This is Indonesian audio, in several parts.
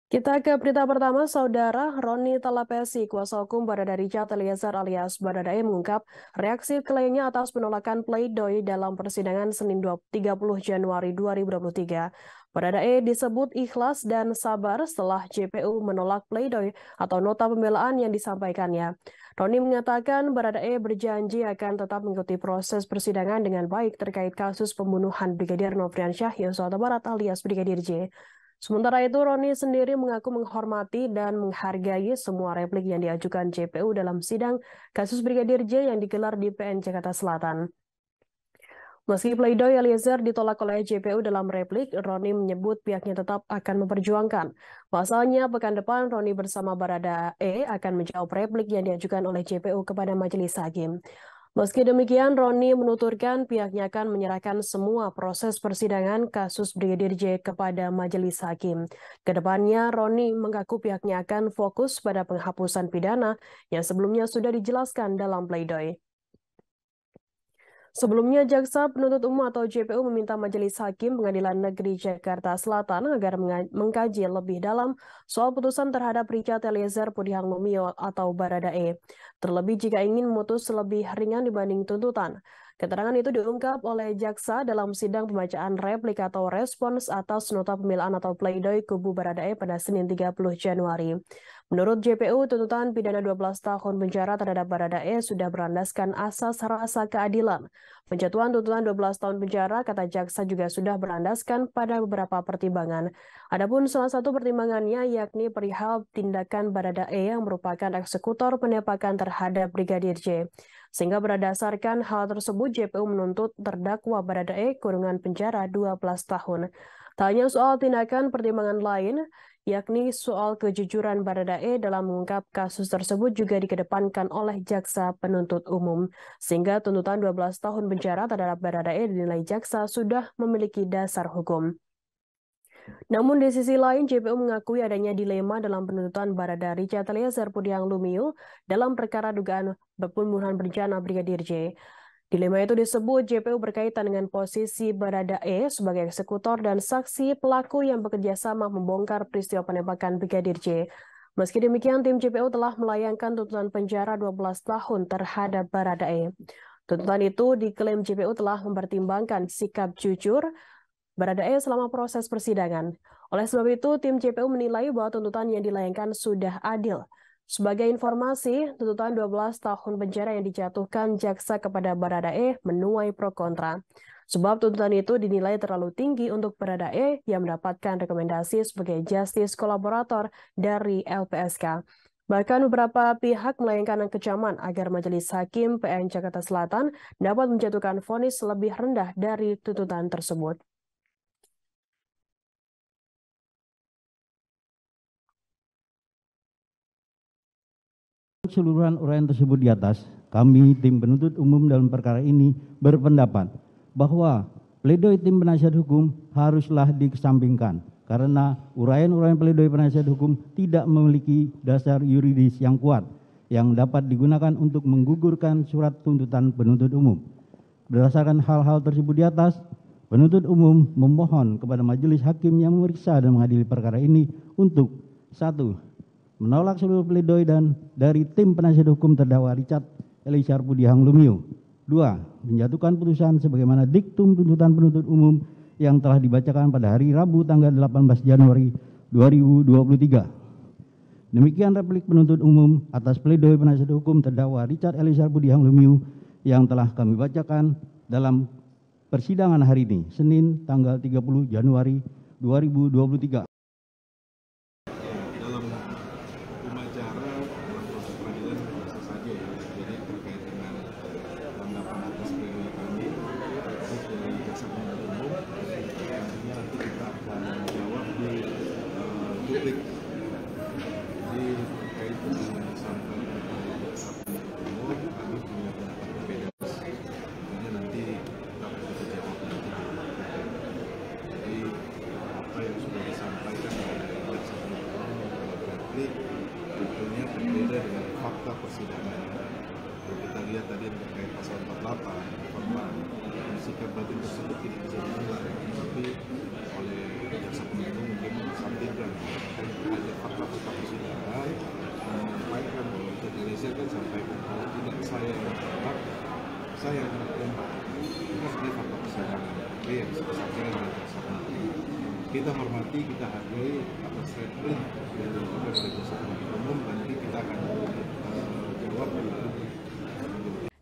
Kita ke berita pertama, Saudara Roni Talapesi, kuasa hukum Barada Richard Eliezer alias Baradae mengungkap reaksi kliennya atas penolakan pledoi dalam persidangan Senin 30 Januari 2023. Baradae disebut ikhlas dan sabar setelah JPU menolak pledoi atau nota pembelaan yang disampaikannya. Roni mengatakan Baradae berjanji akan tetap mengikuti proses persidangan dengan baik terkait kasus pembunuhan Brigadir Nofriansyah Yosua Huta Barat alias Brigadir J. Sementara itu, Roni sendiri mengaku menghormati dan menghargai semua replik yang diajukan JPU dalam sidang kasus Brigadir J yang digelar di PN Jakarta Selatan. Meski pledoi Eliezer ditolak oleh JPU dalam replik, Roni menyebut pihaknya tetap akan memperjuangkan. Pasalnya, pekan depan Roni bersama Baradae akan menjawab replik yang diajukan oleh JPU kepada majelis hakim. Meski demikian, Roni menuturkan pihaknya akan menyerahkan semua proses persidangan kasus Brigadir J kepada majelis hakim. Kedepannya, Roni mengaku pihaknya akan fokus pada penghapusan pidana yang sebelumnya sudah dijelaskan dalam pledoi. Sebelumnya, Jaksa Penuntut Umum atau JPU meminta Majelis Hakim Pengadilan Negeri Jakarta Selatan agar mengkaji lebih dalam soal putusan terhadap Richard Eliezer Pudihang Lumiu atau Baradae. Terlebih jika ingin memutus lebih ringan dibanding tuntutan. Keterangan itu diungkap oleh Jaksa dalam sidang pembacaan replik atau respons atas nota pembelaan atau pledoi kubu Baradae pada Senin 30 Januari. Menurut JPU, tuntutan pidana 12 tahun penjara terhadap Baradae sudah berlandaskan asas rasa keadilan. Penjatuhan tuntutan 12 tahun penjara, kata jaksa, juga sudah berlandaskan pada beberapa pertimbangan. Adapun salah satu pertimbangannya yakni perihal tindakan Baradae yang merupakan eksekutor penembakan terhadap Brigadir J. Sehingga berdasarkan hal tersebut, JPU menuntut terdakwa Baradae kurungan penjara 12 tahun. Tak hanya soal tindakan, pertimbangan lain yakni soal kejujuran Baradae dalam mengungkap kasus tersebut juga dikedepankan oleh Jaksa Penuntut Umum. Sehingga tuntutan 12 tahun penjara terhadap Baradae dinilai jaksa sudah memiliki dasar hukum. Namun di sisi lain, JPU mengakui adanya dilema dalam penuntutan Barada Richard Eliezer Pudihang Lumiu dalam perkara dugaan pembunuhan berencana Brigadir J. Dilema itu disebut JPU berkaitan dengan posisi Baradae sebagai eksekutor dan saksi pelaku yang bekerja sama membongkar peristiwa penembakan Brigadir J. Meski demikian, tim JPU telah melayangkan tuntutan penjara 12 tahun terhadap Baradae. Tuntutan itu diklaim JPU telah mempertimbangkan sikap jujur Baradae selama proses persidangan. Oleh sebab itu, tim JPU menilai bahwa tuntutan yang dilayangkan sudah adil. Sebagai informasi, tuntutan 12 tahun penjara yang dijatuhkan jaksa kepada Baradae menuai pro kontra. Sebab tuntutan itu dinilai terlalu tinggi untuk Baradae yang mendapatkan rekomendasi sebagai justice kolaborator dari LPSK. Bahkan beberapa pihak melayangkan kecaman agar Majelis Hakim PN Jakarta Selatan dapat menjatuhkan vonis lebih rendah dari tuntutan tersebut. Keseluruhan uraian tersebut di atas, kami tim penuntut umum dalam perkara ini berpendapat bahwa pledoi tim penasihat hukum haruslah dikesampingkan karena uraian-uraian pledoi penasihat hukum tidak memiliki dasar yuridis yang kuat yang dapat digunakan untuk menggugurkan surat tuntutan penuntut umum. Berdasarkan hal-hal tersebut di atas, penuntut umum memohon kepada majelis hakim yang memeriksa dan mengadili perkara ini untuk 1. Menolak seluruh pledoi dan dari tim penasihat hukum terdakwa Richard Eliezer Pudihang Lumiu. 2. Menjatuhkan putusan sebagaimana diktum tuntutan penuntut umum yang telah dibacakan pada hari Rabu tanggal 18 Januari 2023. Demikian replik penuntut umum atas pledoi penasihat hukum terdakwa Richard Eliezer Pudihang Lumiu yang telah kami bacakan dalam persidangan hari ini, Senin tanggal 30 Januari 2023. Publik jadi terkait dengan disampaikan oleh jaksa penuntut umum, kami punya pendapat berbeda. Makanya nanti dapat kita jawab nanti. Jadi apa yang sudah disampaikan oleh jaksa penuntut umum dalam replik tentunya berbeda dengan fakta persidangan. Kalau kita lihat tadi terkait pasal 48 bahwa sikap batin tersebut tidak bisa dinilai, tapi oleh jaksa penuntut umum mungkin disampaikan jaksa yang kemudian itu kan sebenarnya fakta persidangan, tapi yang disaksikan oleh jaksa penuntut. Kita hormati, kita hargai atas statement yang dilakukan oleh jaksa penuntut umum, nanti kita akan jawab.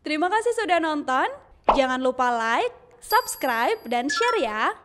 Terima kasih sudah nonton. Jangan lupa like, subscribe, dan share ya.